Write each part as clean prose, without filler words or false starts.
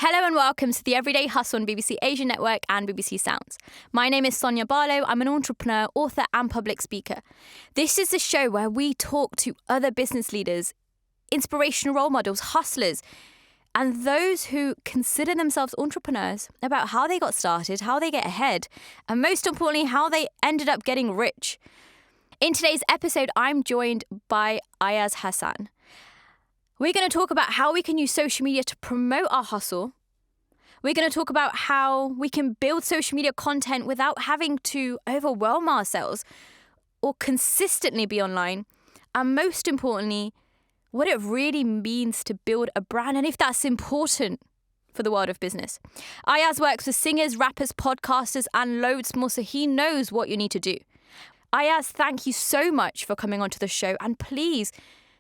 Hello and welcome to the Everyday Hustle on BBC Asian Network and BBC Sounds. My name is SONYA BARLOW. I'm an entrepreneur, author and public speaker. This is the show where we talk to other business leaders, inspirational role models, hustlers, and those who consider themselves entrepreneurs about how they got started, how they get ahead, and most importantly, how they ended up getting rich. In today's episode, I'm joined by Ayaz Hassan. We're going to talk about how we can use social media to promote our hustle. We're going to talk about how we can build social media content without having to overwhelm ourselves or consistently be online. And most importantly, what it really means to build a brand and if that's important for the world of business. Ayaz works with singers, rappers, podcasters, and loads more, so he knows what you need to do. Ayaz, thank you so much for coming onto the show. And please,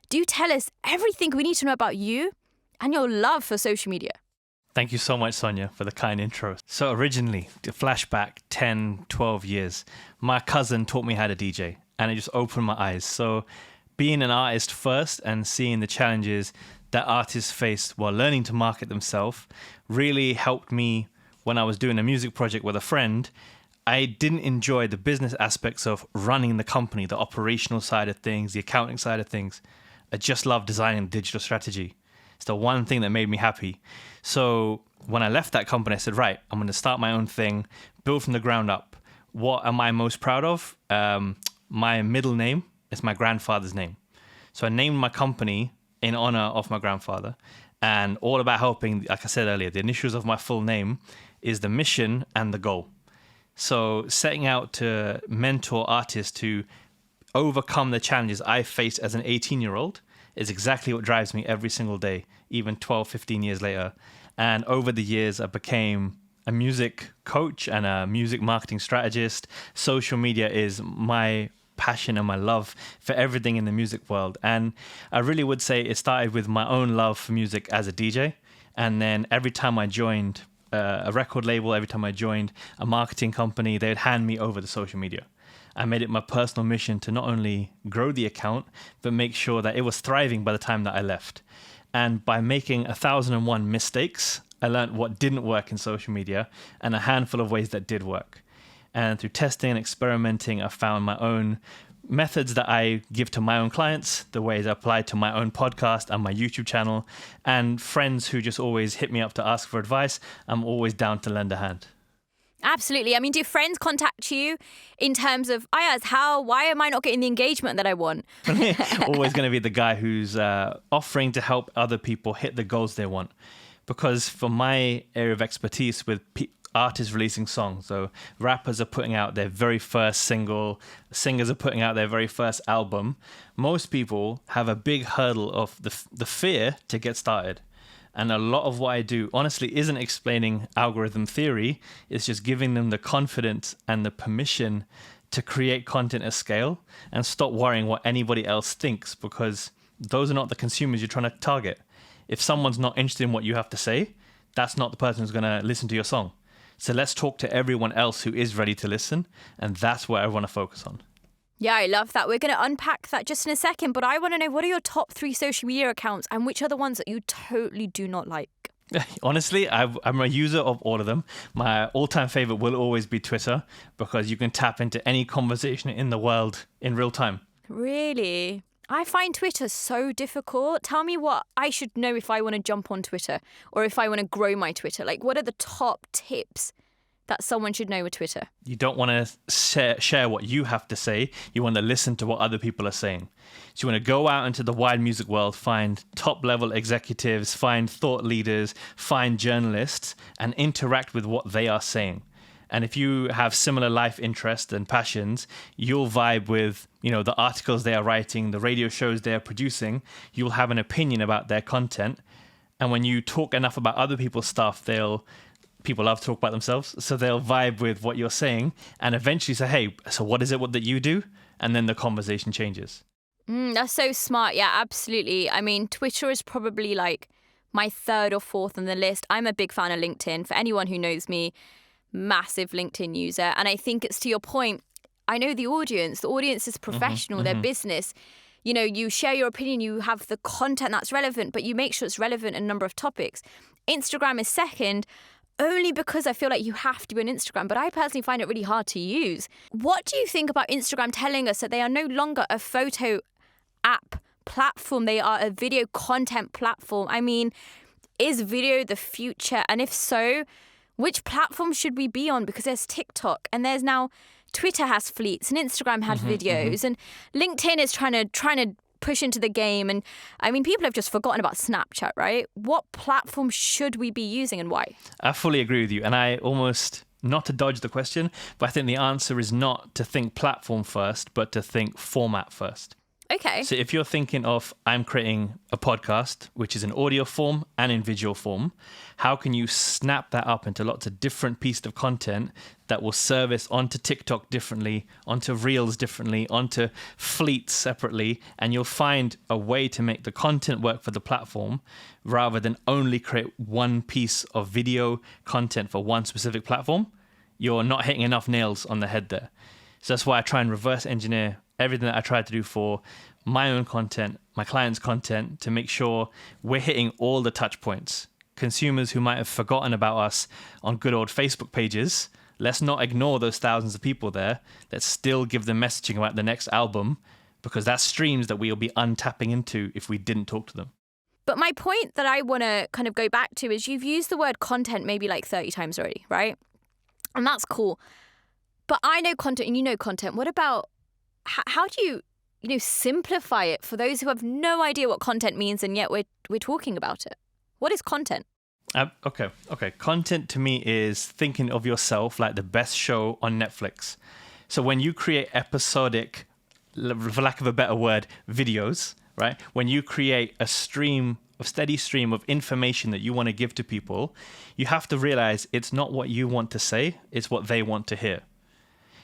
do tell us everything we need to know about you and your love for social media. Thank you so much, Sonia, for the kind intro. So originally, the flashback 10, 12 years, my cousin taught me how to DJ and it just opened my eyes. So being an artist first and seeing the challenges that artists face while learning to market themselves really helped me when I was doing a music project with a friend. I didn't enjoy the business aspects of running the company, the operational side of things, the accounting side of things. I just love designing digital strategy. It's the one thing that made me happy. So when I left that company, I said, right, I'm going to start my own thing, build from the ground up. What am I most proud of? My middle name is my grandfather's name. So I named my company in honor of my grandfather, and all about helping, like I said earlier, the initials of my full name is the mission and the goal. So setting out to mentor artists to overcome the challenges I faced as an 18-year-old is exactly what drives me every single day, even 12, 15 years later. And over the years, I became a music coach and a music marketing strategist. Social media is my passion and my love for everything in the music world. And I really would say it started with my own love for music as a DJ. And then every time I joined a record label, every time I joined a marketing company, they'd hand me over the social media. I made it my personal mission to not only grow the account, but make sure that it was thriving by the time that I left. And by making 1,001 mistakes, I learned what didn't work in social media and a handful of ways that did work. And through testing and experimenting, I found my own methods that I give to my own clients, the ways I apply to my own podcast and my YouTube channel, and friends who just always hit me up to ask for advice. I'm always down to lend a hand. Absolutely. I mean, do friends contact you in terms of, Ayaz, why am I not getting the engagement that I want? Always going to be the guy who's offering to help other people hit the goals they want. Because for my area of expertise with artists releasing songs, so rappers are putting out their very first single, singers are putting out their very first album, most people have a big hurdle of the fear to get started. And a lot of what I do, honestly, isn't explaining algorithm theory. It's just giving them the confidence and the permission to create content at scale and stop worrying what anybody else thinks, because those are not the consumers you're trying to target. If someone's not interested in what you have to say, that's not the person who's going to listen to your song. So let's talk to everyone else who is ready to listen. And that's what I want to focus on. Yeah, I love that. We're going to unpack that just in a second, but I want to know, what are your top 3 social media accounts and which are the ones that you totally do not like? Honestly, I'm a user of all of them. My all-time favorite will always be Twitter, because you can tap into any conversation in the world in real time. Really? I find Twitter so difficult. Tell me what I should know if I want to jump on Twitter or if I want to grow my Twitter. Like, what are the top tips that someone should know with Twitter? You don't want to share what you have to say. You want to listen to what other people are saying. So you want to go out into the wide music world, find top-level executives, find thought leaders, find journalists, and interact with what they are saying. And if you have similar life interests and passions, you'll vibe with, the articles they are writing, the radio shows they are producing. You'll have an opinion about their content. And when you talk enough about other people's stuff, people love to talk about themselves, so they'll vibe with what you're saying and eventually say, hey, so what is it that you do? And then the conversation changes. That's so smart. Yeah, absolutely. I mean, Twitter is probably like my 3rd or 4th on the list. I'm a big fan of LinkedIn. For anyone who knows me, massive LinkedIn user. And I think it's to your point. I know the audience. The audience is professional, their business. You share your opinion, you have the content that's relevant, but you make sure it's relevant in a number of topics. Instagram is second, only because I feel like you have to be on Instagram, but I personally find it really hard to use. What do you think about Instagram telling us that they are no longer a photo app platform, they are a video content platform? I mean, is video the future? And if so, which platform should we be on? Because there's TikTok and there's now Twitter has fleets and Instagram has videos and LinkedIn is trying to push into the game. And I mean, people have just forgotten about Snapchat, right? What platform should we be using and why? I fully agree with you. And I almost, not to dodge the question, but I think the answer is not to think platform first, but to think format first. Okay. So if you're thinking of, I'm creating a podcast, which is in audio form and in visual form, how can you snap that up into lots of different pieces of content that will service onto TikTok differently, onto Reels differently, onto Fleets separately, and you'll find a way to make the content work for the platform rather than only create one piece of video content for one specific platform. You're not hitting enough nails on the head there. So that's why I try and reverse engineer everything that I try to do for my own content, my clients' content, to make sure we're hitting all the touch points. Consumers who might have forgotten about us on good old Facebook pages, let's not ignore those thousands of people there. Let's still give them messaging about the next album, because that's streams that we'll be untapping into if we didn't talk to them. But my point that I want to kind of go back to is you've used the word content maybe like 30 times already, right? And that's cool. But I know content and you know content. What about, how do you simplify it for those who have no idea what content means and yet we're talking about it? What is content? Okay. Content to me is thinking of yourself like the best show on Netflix. So when you create episodic, for lack of a better word, videos, right? When you create a steady stream of information that you want to give to people, you have to realize it's not what you want to say, it's what they want to hear.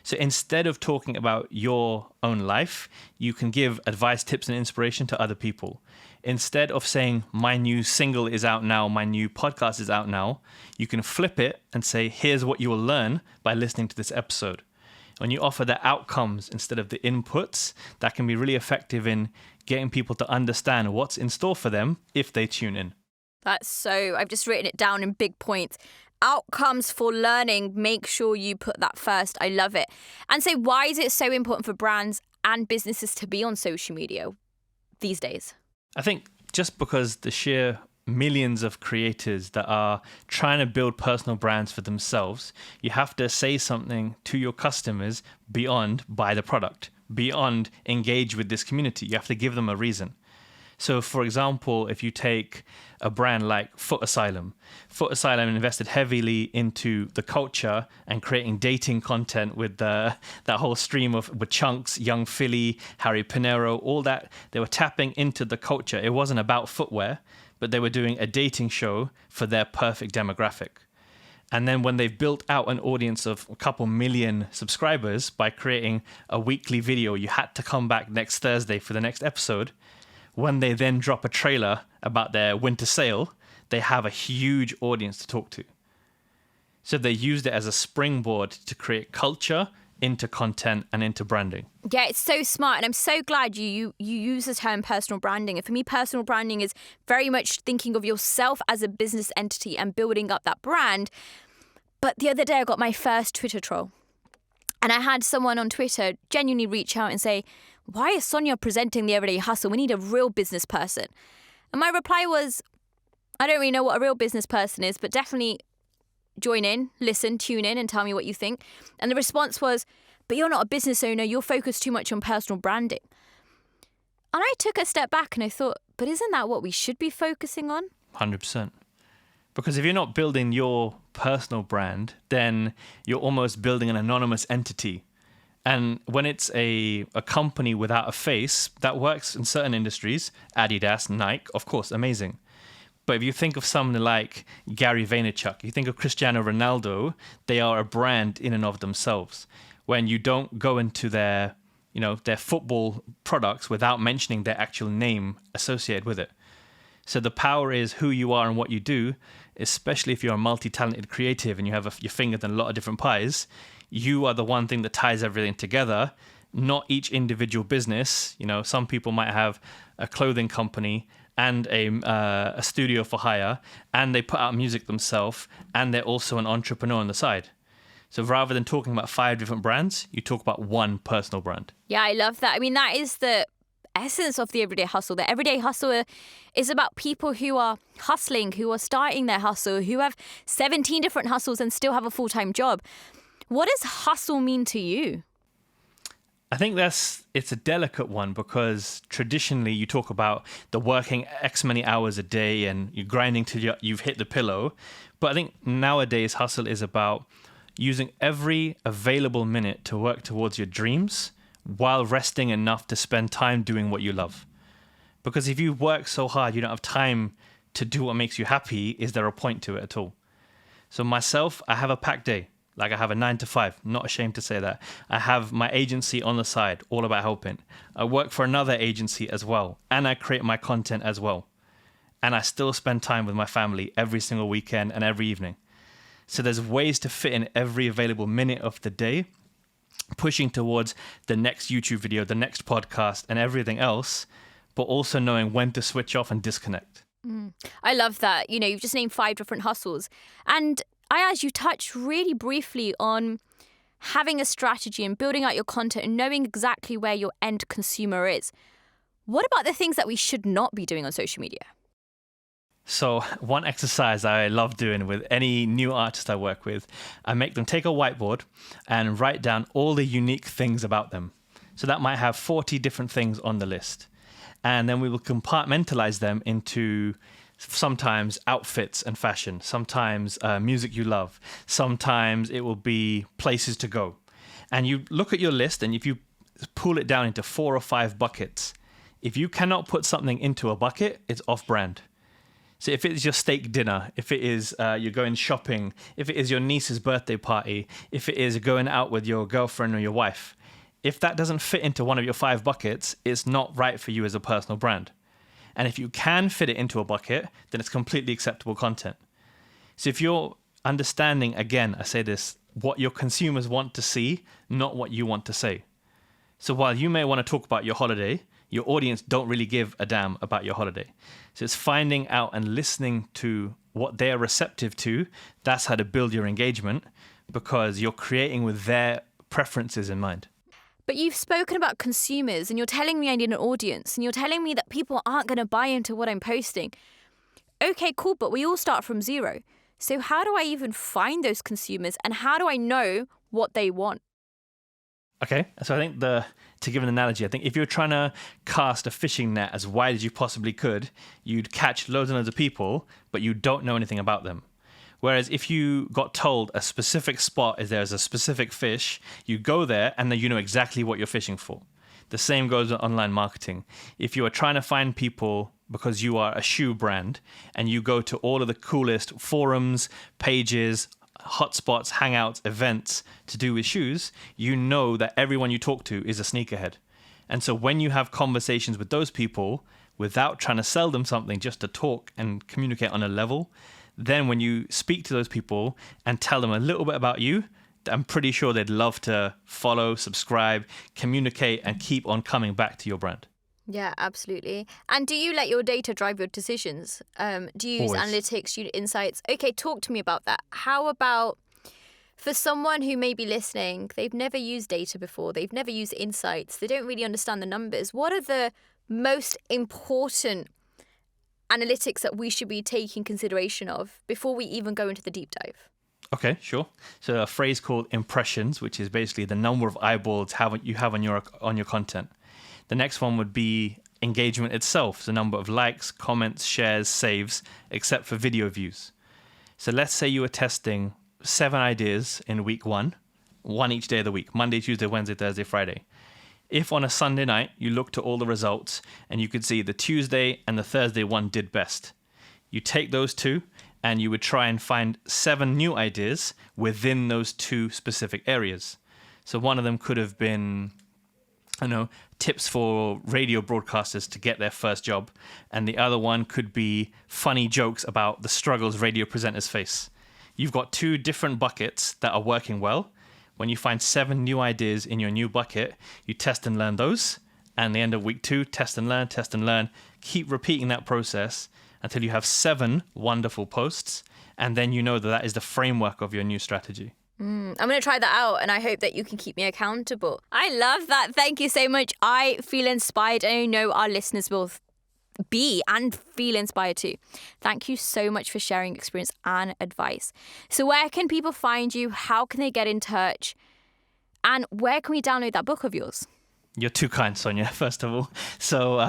So instead of talking about your own life, you can give advice, tips, and inspiration to other people. Instead of saying, my new single is out now, my new podcast is out now, you can flip it and say, here's what you will learn by listening to this episode. When you offer the outcomes instead of the inputs, that can be really effective in getting people to understand what's in store for them if they tune in. I've just written it down in big points. Outcomes for learning, make sure you put that first. I love it. And so why is it so important for brands and businesses to be on social media these days? I think just because the sheer millions of creators that are trying to build personal brands for themselves, you have to say something to your customers beyond buy the product, beyond engage with this community. You have to give them a reason. So, for example, if you take a brand like Foot Asylum invested heavily into the culture and creating dating content with that whole stream with Chunks, Young Philly, Harry Pinero, all that. They were tapping into the culture. It wasn't about footwear, but they were doing a dating show for their perfect demographic. And then when they've built out an audience of a couple million subscribers by creating a weekly video, you had to come back next Thursday for the next episode. When they then drop a trailer about their winter sale, they have a huge audience to talk to. So they used it as a springboard to create culture into content and into branding. Yeah, it's so smart. And I'm so glad you use the term personal branding. And for me, personal branding is very much thinking of yourself as a business entity and building up that brand. But the other day I got my first Twitter troll. And I had someone on Twitter genuinely reach out and say, why is Sonya presenting the everyday hustle? We need a real business person. And my reply was, I don't really know what a real business person is, but definitely join in, listen, tune in and tell me what you think. And the response was, but you're not a business owner. You're focused too much on personal branding. And I took a step back and I thought, but isn't that what we should be focusing on? 100%. Because if you're not building your personal brand, then you're almost building an anonymous entity. And when it's a company without a face, that works in certain industries. ADIDAS, Nike, of course, amazing. But if you think of someone like Gary Vaynerchuk, you think of Cristiano Ronaldo, they are a brand in and of themselves. When you don't go into their football products without mentioning their actual name associated with it. So the power is who you are and what you do, especially if you're a multi-talented creative and you have your fingers in a lot of different pies. You are the one thing that ties everything together, not each individual business. Some people might have a clothing company and a studio for hire, and they put out music themselves, and they're also an entrepreneur on the side. So rather than talking about 5 different brands, you talk about one personal brand. Yeah, I love that. I mean, that is the essence of the everyday hustle. The everyday hustle is about people who are hustling, who are starting their hustle, who have 17 different hustles and still have a full-time job. What does hustle mean to you? I think it's a delicate one, because traditionally you talk about the working X many hours a day and you're grinding till you've hit the pillow. But I think nowadays hustle is about using every available minute to work towards your dreams while resting enough to spend time doing what you love. Because if you work so hard, you don't have time to do what makes you happy. Is there a point to it at all? So myself, I have a packed day. Like I have a 9 to 5, not ashamed to say that. I have my agency on the side, all about helping. I work for another agency as well, and I create my content as well. And I still spend time with my family every single weekend and every evening. So there's ways to fit in every available minute of the day, pushing towards the next YouTube video, the next podcast, and everything else, but also knowing when to switch off and disconnect. I love that. You know, you've just named 5 different hustles. And Ayaz, you touched really briefly on having a strategy and building out your content and knowing exactly where your end consumer is. What about the things that we should not be doing on social media? So one exercise I love doing with any new artist I work with, I make them take a whiteboard and write down all the unique things about them. So that might have 40 different things on the list. And then we will compartmentalize them into sometimes outfits and fashion, sometimes music you love, sometimes it will be places to go. And you look at your list, and if you pull it down into 4 or 5 buckets, if you cannot put something into a bucket, it's off-brand. So if it is your steak dinner, if it is you're going shopping, if it is your niece's birthday party, if it is going out with your girlfriend or your wife, if that doesn't fit into one of your 5 buckets, it's not right for you as a personal brand. And if you can fit it into a bucket, then it's completely acceptable content. So if you're understanding, again, I say this, what your consumers want to see, not what you want to say. So while you may want to talk about your holiday, your audience don't really give a damn about your holiday. So it's finding out and listening to what they're receptive to. That's how to build your engagement, because you're creating with their preferences in mind. But you've spoken about consumers, and you're telling me I need an audience, and you're telling me that people aren't going to buy into what I'm posting. Okay, cool, but we all start from zero. So how do I even find those consumers, and how do I know what they want? Okay, so I think to give an analogy, I think if you're trying to cast a fishing net as wide as you possibly could, you'd catch loads and loads of people, but you don't know anything about them. Whereas if you got told a specific spot is there's a specific fish, you go there and then you know exactly what you're fishing for. The same goes with online marketing. If you are trying to find people because you are a shoe brand and you go to all of the coolest forums, pages, hotspots, hangouts, events to do with shoes, you know that everyone you talk to is a sneakerhead. And so when you have conversations with those people without trying to sell them something, just to talk and communicate on a level, then when you speak to those people and tell them a little bit about you, I'm pretty sure they'd love to follow, subscribe, communicate, and keep on coming back to your brand. Yeah, absolutely. And do you let your data drive your decisions? Do you use Always. analytics, do you insights? Okay, talk to me about that. How about for someone who may be listening, they've never used data before, they've never used insights, they don't really understand the numbers. What are the most important analytics that we should be taking consideration of before we even go into the deep dive? Okay, sure. So a phrase called impressions, which is basically the number of eyeballs you have on your content. The next one would be engagement itself, the number of likes, comments, shares, saves, except for video views. So let's say you were testing 7 ideas in week 1 each day of the week, Monday, Tuesday, Wednesday, Thursday, Friday. If on a Sunday night you looked at all the results and you could see the Tuesday and the Thursday one did best, you take those 2 and you would try and find 7 new ideas within those 2 specific areas. So one of them could have been, tips for radio broadcasters to get their first job. And the other one could be funny jokes about the struggles radio presenters face. You've got 2 different buckets that are working well. When you find 7 new ideas in your new bucket, you test and learn those And the end of week 2, test and learn. Keep repeating that process until you have 7 wonderful posts. And then you know that is the framework of your new strategy. I'm going to try that out, and I hope that you can keep me accountable. I love that. Thank you so much. I feel inspired, and I know our listeners will be and feel inspired too. Thank you so much for sharing experience and advice. So where can people find you? How can they get in touch? And where can we download that book of yours? You're too kind, Sonia, first of all. So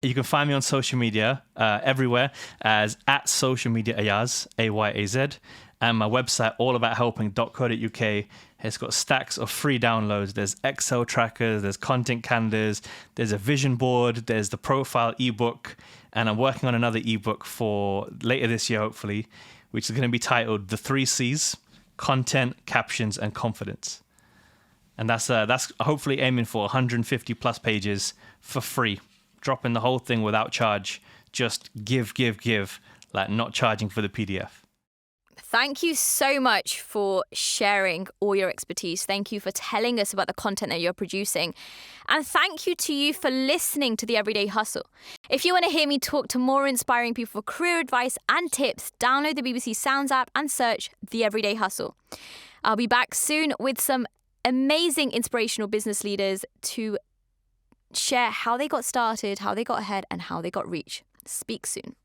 you can find me on social media everywhere as @socialmediaayaz, AYAZ. And my website, allabouthelping.co.uk, has got stacks of free downloads. There's Excel trackers, there's content calendars, there's a vision board, there's the profile ebook. And I'm working on another ebook for later this year, hopefully, which is going to be titled The 3 C's: Content, Captions, and Confidence. And that's hopefully aiming for 150 plus pages for free, dropping the whole thing without charge. Just give, like not charging for the PDF. Thank you so much for sharing all your expertise. Thank you for telling us about the content that you're producing. And thank you to you for listening to The Everyday Hustle. If you want to hear me talk to more inspiring people for career advice and tips, download the BBC Sounds app and search The Everyday Hustle. I'll be back soon with some amazing inspirational business leaders to share how they got started, how they got ahead, and how they got reach. Speak soon.